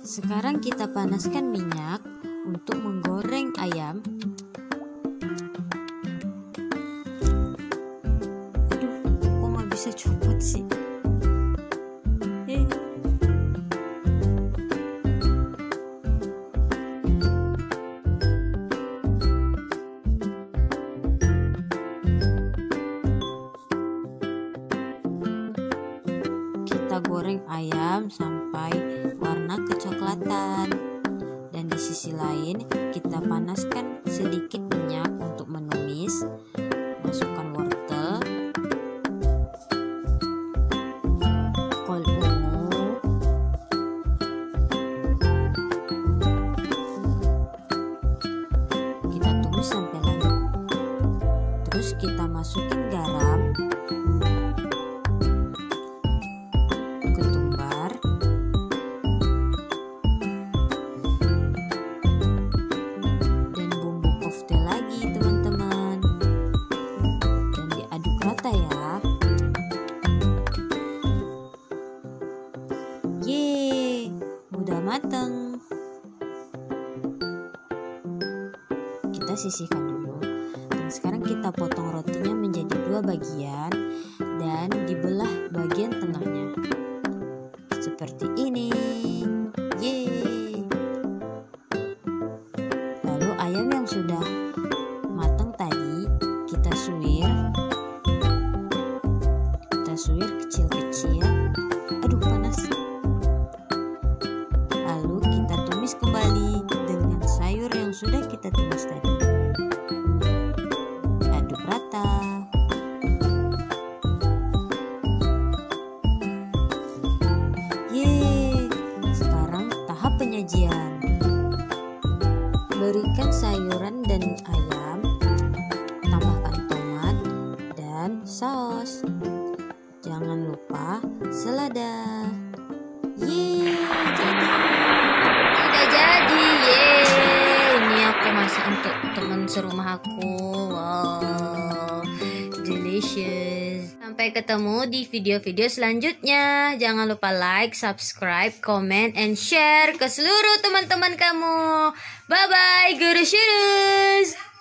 Sekarang kita panaskan minyak untuk menggoreng ayam. Aduh, kok nggak bisa copot sih? Kita goreng ayam sampai warna kecoklatan, dan di sisi lain kita panaskan sedikit minyak untuk menumis. Masukkan wortel, kol ungu, kita tumis sampai larut. Terus kita masukin garam, ketumbar, dan bumbu kofte lagi teman-teman, dan diaduk rata ya. Yeay, udah mateng. Kita sisihkan dulu, dan sekarang kita potong rotinya menjadi 2 bagian dan dibelah bagian tengahnya seperti ini. Yeay. Lalu ayam yang sudah matang tadi kita suwir kecil-kecil. Aduh, panas. Lalu kita tumis kembali dengan sayur yang sudah kita tumis tadi. Aduk rata. Yeay, sekarang tahap penyajian. Berikan sayuran dan ayam, tambahkan tomat dan saus. Jangan lupa selada. Yeay, jadi. Udah jadi, yeay. Ini aku masak untuk teman serumah aku. Wow, delicious. Sampai ketemu di video-video selanjutnya. Jangan lupa like, subscribe, comment, and share ke seluruh teman-teman kamu. Bye-bye, guru shurus.